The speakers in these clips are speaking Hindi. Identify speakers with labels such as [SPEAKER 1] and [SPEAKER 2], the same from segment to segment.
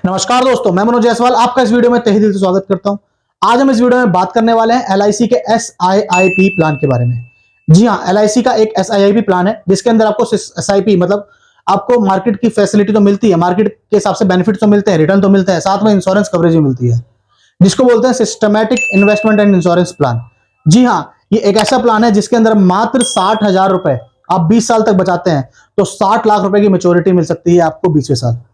[SPEAKER 1] नमस्कार दोस्तों, मैं मनोज जायसवाल आपका इस वीडियो में तहे दिल से स्वागत करता हूं। आज हम इस वीडियो में बात करने वाले हैं एलआईसी के एसआईआईपी प्लान के बारे में। जी हां, एलआईसी का एक एसआईआईपी प्लान है जिसके अंदर आपको एसआईपी मतलब आपको मार्केट की फैसिलिटी तो मिलती है, मार्केट के हिसाब से बेनिफिट तो मिलते हैं, रिटर्न तो मिलते हैं, साथ में इंश्योरेंस कवरेज भी मिलती है, जिसको बोलते हैं systematic investment and insurance plan. जी हाँ, ये एक ऐसा प्लान है जिसके अंदर मात्र 60,000 रुपए आप 20 साल तक बचाते हैं तो 60 लाख रुपए की मेच्योरिटी मिल सकती है आपको 20वें साल।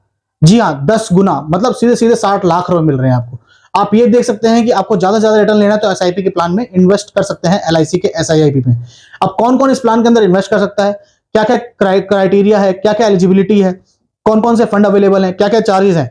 [SPEAKER 1] जी हाँ, 10 गुना मतलब सीधे सीधे 60 लाख रुपए मिल रहे हैं आपको। आप ये देख सकते हैं कि आपको ज्यादा से ज्यादा रिटर्न लेना है तो एसआईपी के प्लान में इन्वेस्ट कर सकते हैं, एलआईसी के एसआईआईपी में। अब कौन कौन इस प्लान के अंदर इन्वेस्ट कर सकता है, क्या क्या क्राइटेरिया है, क्या क्या एलिजिबिलिटी है, कौन कौन से फंड अवेलेबल है, क्या क्या चार्जेस है,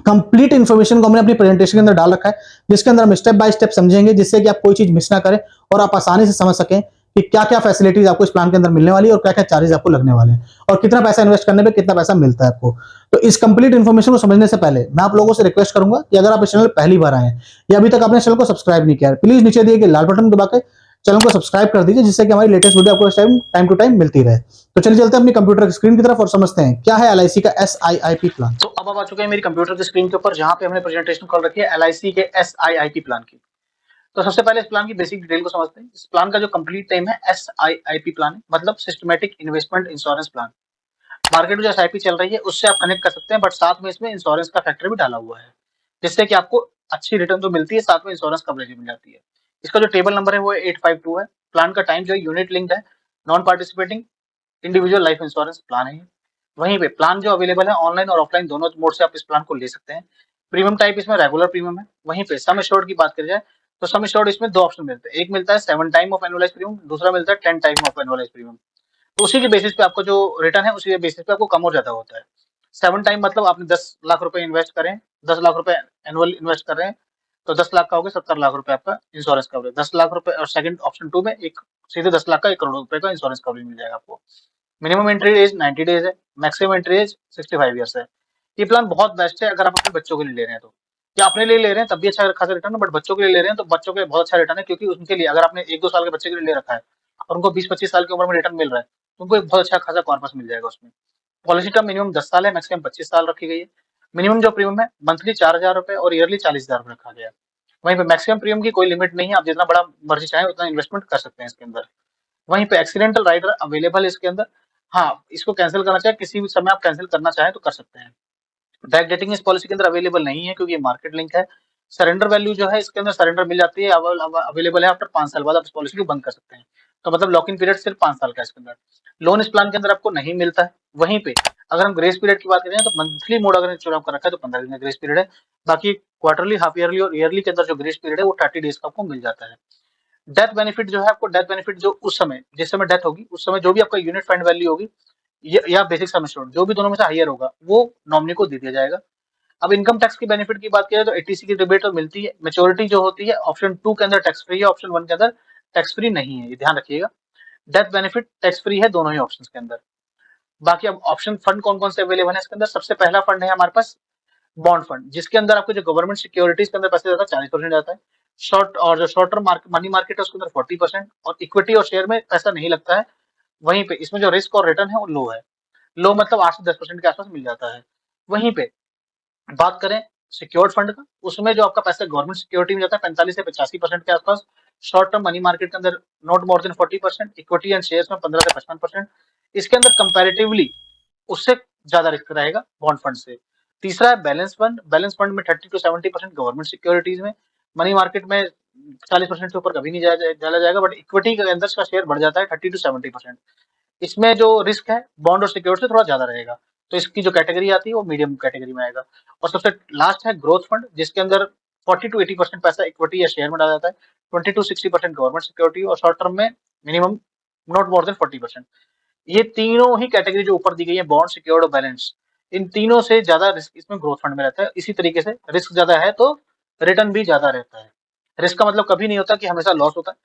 [SPEAKER 1] कंप्लीट इन्फॉर्मेशन को हमने अपनी प्रेजेंटेशन के अंदर डाल रखा है, जिसके अंदर हम स्टेप बाय स्टेप समझेंगे जिससे कि आप कोई चीज मिस ना करें और आप आसानी से समझ सकें कि क्या क्या फैसिलिटीज आपको इस प्लान के अंदर मिलने वाली है और क्या क्या चार्जेस आपको लगने वाले हैं और कितना पैसा इन्वेस्ट करने पे कितना पैसा मिलता है आपको। तो इस कंप्लीट इन्फॉर्मेशन को समझने से पहले मैं आप लोगों से रिक्वेस्ट करूंगा कि अगर आप इस चैनल पहली बार आए हैं या अभी तक आपने चैनल को सब्सक्राइब नहीं किया है, प्लीज नीचे दिए गए लाल बटन दबा के चैनल को सब्सक्राइब कर दीजिए, जिससे कि हमारी लेटेस्ट वीडियो आपको टाइम टू टाइम मिलती रहे। तो चलिए चलते हैं अपनी कंप्यूटर की स्क्रीन की तरफ और समझते हैं क्या है एलआईसी का एसआईआईपी प्लान।
[SPEAKER 2] तो अब आ चुके हैं मेरी कंप्यूटर की स्क्रीन के ऊपर, जहां पे हमने प्रेजेंटेशन खोल रखी है एलआईसी के एसआईआईपी प्लान की। तो सबसे पहले इस प्लान की बेसिक डिटेल को समझते हैं। इस प्लान का जो कंप्लीट नेम है एसआईआईपी प्लान है, मतलब systematic investment insurance plan. Market में जो एसआईपी चल रही है उससे आप कनेक्ट कर सकते हैं, बट साथ में इसमें इंश्योरेंस का फैक्टर भी डाला हुआ है, जिससे कि आपको अच्छी रिटर्न तो मिलती है, साथ में इंश्योरेंस कवरेज भी मिल जाती है। इसका जो टेबल नंबर है वो 852 है। प्लान का टाइम जो है यूनिट लिंक्ड है, non participating individual life insurance plan है। वहीं पे प्लान जो अवेलेबल है ऑनलाइन और ऑफलाइन दोनों मोड से आप इस प्लान को ले सकते हैं। प्रीमियम टाइप इसमें रेगुलर प्रीमियम है। वहीं पे सम एश्योर्ड की बात करी जाए तो सम एश्योर्ड इसमें दो ऑप्शन मिलते हैं, एक मिलता है 7 टाइम ऑफ एनुअलाइज प्रीमियम, दूसरा मिलता है 10 टाइम ऑफ एनुअलाइज प्रीमियम। तो उसी के बेसिस पे आपको जो रिटर्न है उसी के बेसिस पे आपको कम और ज्यादा होता है। 7 टाइम मतलब आपने 10 लाख रुपए इन्वेस्ट करें, 10 लाख रुपए एनुअल इन्वेस्ट कर रहे हैं, तो 10 लाख का हो गया 70 लाख रुपए आपका इंश्योरेंस कवरेज। 10 लाख रुपए और सेकंड ऑप्शन 2 में एक सीधे 10 लाख का 1 करोड़ रुपए का इंश्योरेंस कवरेज मिल जाएगा आपको। मिनिमम एंट्री एज 90 डेज है, मैक्सिमम एंट्री एज 65 ईयर्स है। ये प्लान बहुत बेस्ट है अगर आप अपने बच्चों के लिए ले रहे हैं तो, या अपने लिए ले रहे हैं तब भी अच्छा खासा रिटर्न है, बट बच्चों के लिए ले रहे हैं तो बच्चों के लिए बहुत अच्छा रिटर्न है, क्योंकि उनके लिए अगर आपने 1-2 साल के बच्चे के लिए ले रखा है और उनको 20-25 साल की उम्र में रिटर्न मिल रहा है, तो उनको एक बहुत अच्छा खासा कॉर्पस मिल जाएगा उसमें। पॉलिसी टर्म मिनिमम 10 साल है, मैक्सिमम 25 साल रखी गई है। मिनिमम जो प्रीमियम है मंथली 4,000 रुपए और ईयरली 40,000 रुपए रखा गया है। वहीं पे मैक्सिमम प्रीमियम की कोई लिमिट नहीं है, आप जितना बड़ा मर्जी चाहें उतना इन्वेस्टमेंट कर सकते हैं इसके अंदर। वहीं पे एक्सीडेंटल राइडर अवेलेबल है इसके अंदर। हाँ, इसको कैंसिल करना चाहे किसी भी समय आप कैंसिल करना चाहें तो कर सकते हैं। बैक डेटिंग इस पॉलिसी के अंदर अवेलेबल नहीं है क्योंकि ये मार्केट लिंक है। सरेंडर वैल्यू जो है इसके अंदर सरेंडर मिल जाती है, अवेलेबल है आफ्टर 5 साल बाद आप इस पॉलिसी को बंद कर सकते हैं। तो मतलब लॉक इन पीरियड सिर्फ 5 साल का है इसके अंदर। लोन इस प्लान के अंदर आपको नहीं मिलता है। वहीं पे अगर हम ग्रेस पीरियड की बात करें तो मंथली मोड अगर चुनाव कर रखा है तो 15 दिन का ग्रेस पीरियड है। बाकी क्वार्टरली, हाफ ईयरली और ईयरली के अंदर जो ग्रेस पीरियड है वो 30 डेज का आपको मिल जाता है। डेथ बेनिफिट जो है आपको डेथ बेनिफिट जो उस समय जिस समय डेथ होगी उस समय जो भी आपका यूनिट फंड वैल्यू होगी या बेसिक सम एश्योर्ड जो भी दोनों में से हाईयर होगा वो नॉमिनी को दे दिया जाएगा। अब इनकम टैक्स की बेनिफिट की बात की जाए तो 80सी की रिबेट तो मिलती है। मैच्योरिटी जो होती है ऑप्शन 2 के अंदर टैक्स फ्री है, ऑप्शन 1 के अंदर टैक्स फ्री नहीं है, ये ध्यान रखिएगा। डेथ बेनिफिट टैक्स फ्री है दोनों ही ऑप्शंस के अंदर। बाकी अब ऑप्शन फंड कौन कौन से अवेलेबल है इसके अंदर, सबसे पहला फंड है हमारे पास बॉन्ड फंड, जिसके अंदर आपको जो गवर्नमेंट सिक्योरिटीज के अंदर पैसे जाता है 40% जाता है। शॉर्ट और जो शॉर्ट टर्म मनी मार्केट है उसके अंदर 40% और इक्विटी और शेयर में पैसा नहीं लगता है। वहीं पे इसमें जो रिस्क और रिटर्न है वो लो है। लो मतलब 8 से 10% के आसपास मिल जाता है। वहीं पे बात करें सिक्योर्ड फंड का, उसमें जो आपका पैसा गवर्नमेंट सिक्योरिटी में जाता है 45 से 85% के आसपास। शॉर्ट टर्म मनी मार्केट के अंदर not more than 40%, equity and shares में 15 से 55%। इसके अंदर कंपैरेटिवली उससे ज्यादा रिस्क रहेगा बॉन्ड फंड से। तीसरा है बैलेंस फंड। बैलेंस फंड में 30 टू 70% गवर्नमेंट सिक्योरिटीज में, मनी मार्केट में 40% से ऊपर कभी नहीं डाला जाएगा, बट इक्विटी के अंदर इसका शेयर बढ़ जाता है 30 टू 70%। इसमें जो रिस्क है बॉन्ड और सिक्योर से थोड़ा ज्यादा रहेगा, तो इसकी जो कैटेगरी आती है वो मीडियम कैटेगरी में आएगा। और सबसे लास्ट है ग्रोथ फंड, जिसके अंदर 40 टू 80% पैसा इक्विटी या शेयर में डाला जाता है, 20 टू 60% गवर्नमेंट सिक्योरिटी और शॉर्ट टर्म में मिनिमम नॉट मोर देन 40%। ये तीनों ही कैटेगरी जो ऊपर दी गई है बॉन्ड, सिक्योर्ड और बैलेंस, इन तीनों से ज्यादा रिस्क इसमें ग्रोथ फंड में रहता है। इसी तरीके से रिस्क ज्यादा है तो रिटर्न भी ज्यादा रहता है। रिस्क का मतलब कभी नहीं होता कि हमेशा लॉस होता है,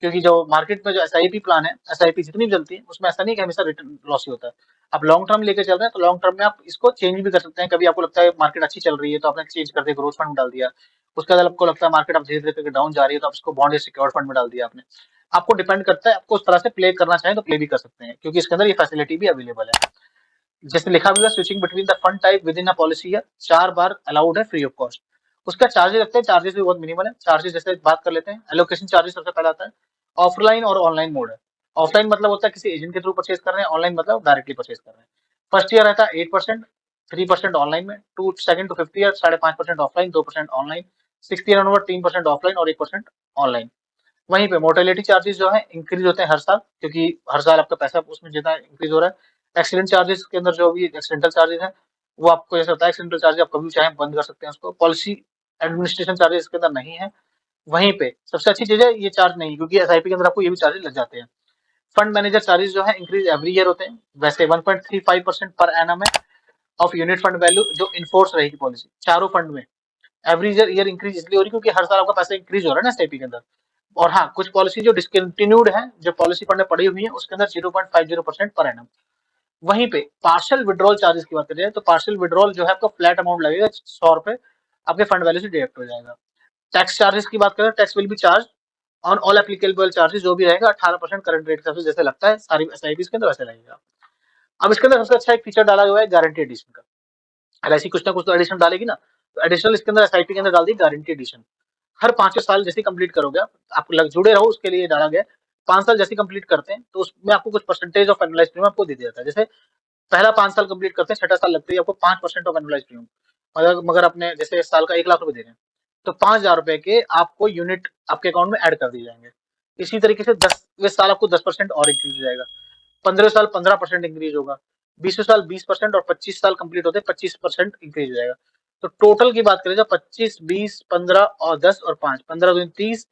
[SPEAKER 2] क्योंकि जो मार्केट में जो एसआईपी प्लान है, एसआईपी जितनी भी चलती है उसमें ऐसा नहीं कि हमेशा रिटर्न लॉस ही होता है। आप लॉन्ग टर्म लेके चल रहे हैं तो लॉन्ग टर्म में आप इसको चेंज भी कर सकते हैं। कभी आपको लगता है मार्केट अच्छी चल रही है तो आपने चेंज कर दिया, ग्रोथ फंड में डाल दिया। उसके बाद आपको लगता है मार्केट अब धीरे धीरे करके डाउन जा रही है तो आप इसको बॉन्ड या सिक्योर्ड फंड में डाल दिया आपने। आपको डिपेंड करता है, आपको उस तरह से प्ले करना चाहें तो प्ले भी कर सकते हैं, क्योंकि इसके अंदर ये फैसिलिटी भी अवेलेबल है। जैसे लिखा भी हुआ switching between the fund type with in a policy year 4 bar allowed है फ्री ऑफ कॉस्ट। उसका चार्जेस लगते हैं, चार्जेस भी बहुत मिनिमल है। चार्जेस जैसे बात कर लेते हैं, एलोकेशन चार्जेस सबसे पहले आता है। ऑफलाइन और ऑनलाइन मोड है। ऑफलाइन मतलब होता है किसी एजेंट के थ्रू परचेज कर रहे हैं, ऑनलाइन मतलब डायरेक्टली परचेज कर रहे हैं। फर्स्ट ईयर रहता है 8%, 3% ऑनलाइन में, two second to fifth year 5.5% offline, 2% online, six year onward 3% offline और 1% ऑनलाइन। वहीं पे मोर्टेलिटी चार्जेस जो है इंक्रीज होते हैं हर साल, क्योंकि हर साल आपका पैसा उसमें जितना इंक्रीज हो रहा है। एक्सीडेंट चार्जेस के अंदर जो भी एक्सीडेंटल चार्जेस है वो आपको जैसे होता है, एक्सीडेंटल चार्ज आप कभी चाहे बंद कर सकते हैं उसको। पॉलिसी एडमिनिस्ट्रेशन चार्जेस इसके अंदर नहीं है। वहीं पे सबसे अच्छी चीज है ये चार्ज नहीं, क्योंकि एसआईपी के अंदर आपको ये भी चार्जेस लग जाते हैं। फंड मैनेजर चार्जेस जो है इंक्रीज एवरी ईयर होते हैं। वैसे 1.35% पर एनम है ऑफ यूनिट फंड वैल्यू जो इन्फोर्स रहेगी पॉलिसी चारों फंड में। एवरी ईयर इंक्रीज इसलिए हो रही है क्योंकि हर साल आपका पैसा इंक्रीज हो रहा है ना एसआईपी के अंदर। और हाँ, कुछ पॉलिसी जो डिसकंटिन्यूड है, जो पॉलिसी फंड में पड़ी हुई है, उसके अंदर 0.50% पर एनम। वहीं पे पार्शियल विड्रॉल चार्जेस की बात करें तो पार्शियल विड्रॉल जो है आपको फ्लैट अमाउंट लगेगा 100 रुपए, आपके फंड वैल्यू से डिडक्ट हो जाएगा। टैक्स चार्जेस की बात करें, tax will be charge on all applicable charges, जो भी रहेगा 18% करंट रेट के हिसाब से जैसे लगता है सारी एसआईपी के अंदर वैसे लगेगा। अब इसके अंदर सबसे अच्छा एक फीचर डाला हुआ है गारंटी एडिशन का। एलआईसी कुछ ना कुछ तो एडिशन डालेगी ना, तो एडिशनल इसके अंदर एसआईपी के अंदर डाल दी गारंटी एडिशन। हर 5 साल जैसे कंप्लीट करोगे आप लग जुड़े रहो उसके लिए डाला गया। 5 साल जैसे कंप्लीट करते हैं तो उसमें आपको कुछ परसेंटेज ऑफ एनुअलाइज प्रीमियम आपको दे दिया जाता है। जैसे पहला 5 साल कंप्लीट करते हैं, छठा साल लगते ही आपको 5% ऑफ एनुअलाइज प्रीमियम। मगर मगर आपने जैसे इस साल का 1 लाख रुपए दे रहे हैं तो 5,000 रुपए के आपको यूनिट आपके अकाउंट में ऐड कर दिए जाएंगे। इसी तरीके से 10वें साल आपको 10% और इंक्रीज हो जाएगा। 15वें साल 15% इंक्रीज होगा। 20वें साल 20% और 25 साल कंप्लीट होते 25% इंक्रीज हो जाएगा। तो टोटल की बात करें तो 25, 20, 15 और 10 और 5, 15 दूनी 30,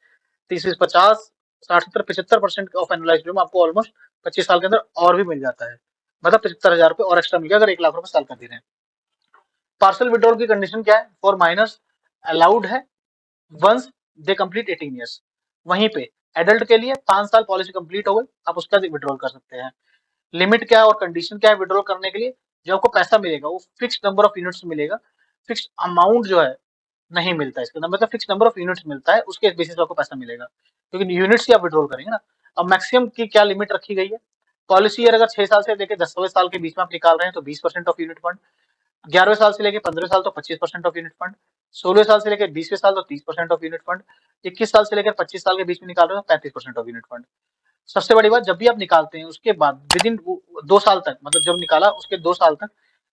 [SPEAKER 2] 30 50, 60 70 75% ऑफ एनुअलाइज प्रीमियम आपको ऑलमोस्ट 25 साल के अंदर और भी मिल जाता है। मतलब 75,000 रुपए और एक्स्ट्रा मिल गया अगर 1 लाख रुपए साल का दे रहे हैं। पार्सल विड्रॉल की कंडीशन क्या है? फॉर माइनर्स अलाउड है वंस दे कंप्लीट 18 ईयर्स। वहीं पे एडल्ट के लिए 5 साल पॉलिसी कंप्लीट हो गई, आप उसका विड्रॉल कर सकते हैं। लिमिट क्या है और कंडीशन क्या है विड्रॉल करने के लिए? जो आपको पैसा मिलेगा वो फिक्स्ड नंबर ऑफ यूनिट्स मिलेगा। फिक्स्ड अमाउंट जो है नहीं मिलता है इसके अंदर, मतलब फिक्स नंबर ऑफ यूनिट्स मिलता है, उसके बेसिस पे आपको पैसा मिलेगा, क्योंकि यूनिट्स ही आप विड्रॉल करेंगे ना। अब मैक्सिमम की क्या लिमिट रखी गई है? पॉलिसी ईयर अगर 6 साल से लेकर 10वें साल के बीच में आप निकाल रहे हैं तो 20% ऑफ यूनिट फंड, 11वें साल से लेकर 15वें साल तो 25% ऑफ यूनिट फंड, 16वें साल से लेकर 20वें साल तो 30% ऑफ यूनिट फंड, 21 साल से लेकर 25 साल के बीच में निकाल रहे हो तो 35% ऑफ यूनिट फंड। सबसे बड़ी बात, जब भी आप निकालते हैं उसके बाद विद इन 2 साल तक, मतलब जब निकाला उसके 2 साल तक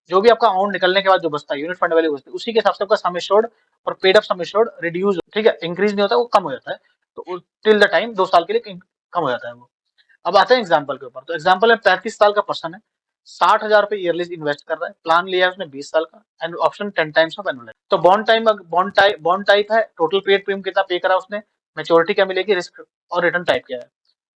[SPEAKER 2] जो भी आपका अमाउंट निकलने के बाद जो बचता है यूनिट फंड वैल्यू बचती है, उसी के हिसाब से आपका सम एश्योर्ड और paid up sum assured reduce, ठीक है, इंक्रीज नहीं होता, वो कम हो जाता है। तो टिल द टाइम 2 साल के लिए कम हो जाता है वो। अब आते हैं एग्जाम्पल के ऊपर। तो एग्जाम्पल में 35 साल का पर्सन है, 60,000 रुपए ईयरली इन्वेस्ट कर रहा है, प्लान लिया है उसने 20 साल का, and option 10 times of annual. तो बॉन्ड टाइप है, टोटल पेड प्रीमियम कितना पे करा उसने, मेच्योरिटी क्या मिलेगी, रिस्क और रिटर्न टाइप क्या है।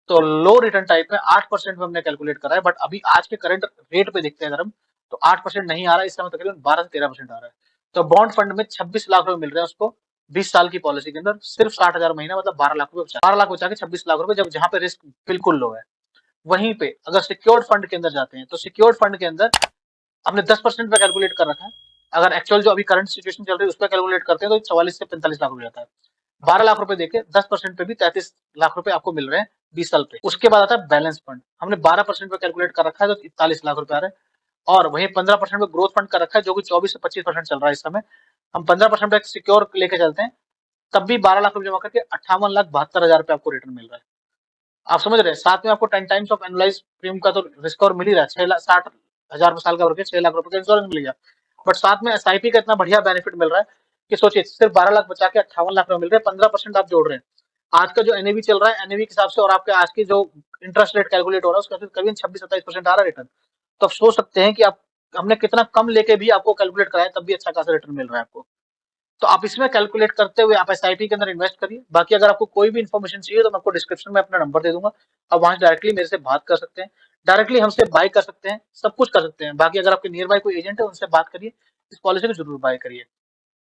[SPEAKER 2] तो लो रिटर्न टाइप में 8% में हमने कैलकुलेट करा है, बट अभी आज के करंट रेट पे देखते हैं अगर हम, तो 8% नहीं आ रहा है, इस समय तकरीबन 12 से 13% आ रहा है। तो बॉन्ड फंड में 26 लाख रुपए मिल रहे हैं उसको 20 साल की पॉलिसी के अंदर, सिर्फ 60,000 महीना, मतलब 12 लाख रुपए बचा, 12 लाख बचा के 26 लाख रुपए, जब जहां पे रिस्क बिल्कुल लो है। वहीं पे अगर सिक्योर्ड फंड के अंदर जाते हैं तो सिक्योर्ड फंड के अंदर हमने 10% पे कैलकुलेट कर रखा है। अगर एक्चुअल जो अभी करंट सिचुएशन चल रही है उस पर कैलकुलेट करते हैं तो 44 से 45 लाख रुपए जाता है। 12 लाख रुपए देके 10% पे भी 33 लाख रुपए आपको मिल रहे हैं 20 साल पे। उसके बाद आता है बैलेंस फंड, हमने 12% पे कैलकुलेट कर रखा है तो 41 लाख रुपए आ रहे हैं। और वहीं 15% पे ग्रोथ फंड का रखा है जो कि 24 से 25% चल रहा है इस समय। हम 15% पे सिक्योर लेके चलते हैं, तब भी 12 लाख रुपए जमा करके 58,72,000 रुपए आपको रिटर्न मिल रहा है। आप समझ रहे हैं, साथ में आपको 10 टाइम्स ऑफ एनुअलाइज प्रीमियम का तो रिस्क और मिल ही रहा है। 6,60,000 साल का करके 6 लाख रुपए का इंश्योरेंस मिल गया, बट साथ में एसआईपी का इतना बढ़िया बेनिफिट मिल रहा है कि सोचिए सिर्फ 12 लाख बचा के 58 लाख रुपए मिल रहे हैं। 15% आप जोड़ रहे हैं, आज का जो एनएवी चल रहा है एनएवी के हिसाब से और आपके आज की जो इंटरेस्ट रेट कैलकुलेट हो रहा है उसका करीबन 26-27% आ रहा है रिटर्न। तो आप सोच सकते हैं कि आप हमने कितना कम लेके भी आपको कैलकुलेट कराया तब भी अच्छा खासा रिटर्न मिल रहा है आपको। तो आप इसमें कैलकुलेट करते हुए आप एसआईपी के अंदर इन्वेस्ट करिए। बाकी अगर आपको कोई भी इन्फॉर्मेशन चाहिए तो मैं आपको डिस्क्रिप्शन में अपना नंबर दे दूंगा, आप वहां डायरेक्टली मेरे से बात कर सकते हैं, डायरेक्टली हमसे बाय कर सकते हैं, सब कुछ कर सकते हैं। बाकी अगर आपके नियर बाय कोई एजेंट है उनसे बात करिए, इस पॉलिसी को जरूर बाय करिए।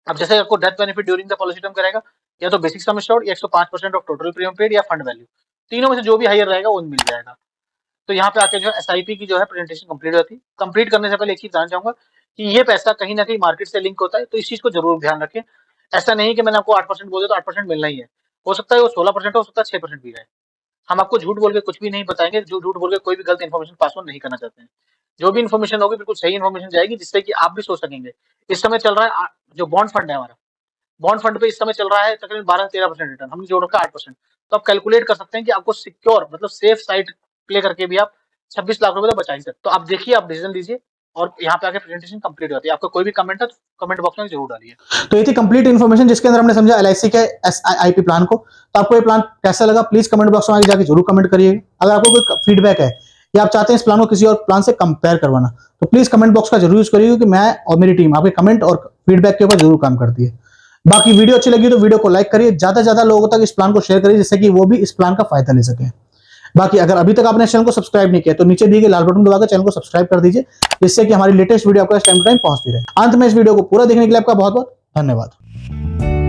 [SPEAKER 2] अब जैसे आपको death benefit during the policy term करेगा, या तो बेसिक सम एश्योर्ड या 105% ऑफ टोटल प्रीमियम पेड या फंड वैल्यू, तीनों में से जो भी हायर रहेगा वो मिल जाएगा। तो यहाँ पे आके जो है एसआईपी की जो है प्रेजेंटेशन कंप्लीट होती है। कंप्लीट करने से पहले एक चीज जानना चाहूंगा कि ये पैसा कहीं ना कहीं मार्केट से लिंक होता है, तो इस चीज को जरूर ध्यान रखें। ऐसा नहीं कि मैंने आपको 8% बोल दिया तो 8% मिलना ही है, हो सकता है वो 16% हो सकता है 6% भी रहे। हम आपको झूठ बोल के कुछ भी नहीं बताएंगे, जो झूठ बोल के कोई भी गलत इन्फॉर्मेशन पास ऑन नहीं करना चाहते हैं। जो भी इन्फॉर्मेशन होगी बिल्कुल सही इन्फॉर्मेशन जाएगी, जिससे कि आप भी सोच सकेंगे। इस समय चल रहा है जो बॉन्ड फंड है हमारा, बॉन्ड फंड पे इस समय चल रहा है तकरीबन 12-13% रिटर्न, हमने जोड़ रखा है 8%। तो आप कैलकुलेट कर सकते हैं कि आपको सिक्योर मतलब सेफ साइड प्ले करके भी आप 26 लाख रुपए तो बचा ही सकते। तो आप देखिए, आप डिसीजन लीजिए और यहाँ पे आके प्रेजेंटेशन कंप्लीट हो जाती है। आपका कोई भी कमेंट है तो कमेंट बॉक्स में जरूर डालिए।
[SPEAKER 1] तो ये थी कंप्लीट इन्फॉर्मेशन जिसके अंदर हमने समझा एलआईसी के एसआईआईपी प्लान को। तो आपको ये प्लान कैसा लगा प्लीज कमेंट बॉक्स में आगे जाके जरूर कमेंट करिएगा। अगर आपको कोई फीडबैक है या आप चाहते हैं इस प्लान को किसी और प्लान से कंपेयर करवाना, तो प्लीज कमेंट बॉक्स का जरूर यूज करिए, क्योंकि मैं और मेरी टीम आपके कमेंट और फीडबैक के ऊपर जरूर काम करती है। बाकी वीडियो अच्छी लगी तो वीडियो को लाइक करिए, ज्यादा से ज्यादा लोगों तक इस प्लान को शेयर करिए, जिससे कि वो भी इस प्लान का फायदा ले सके। बाकी अगर अभी तक आपने चैनल को सब्सक्राइब नहीं किया तो नीचे दिए गए लाल बटन दबाकर चैनल को सब्सक्राइब कर दीजिए, जिससे कि हमारी लेटेस्ट वीडियो आपको टाइम टू टाइम पहुंचती रहे। अंत में इस वीडियो को पूरा देखने के लिए आपका बहुत बहुत धन्यवाद।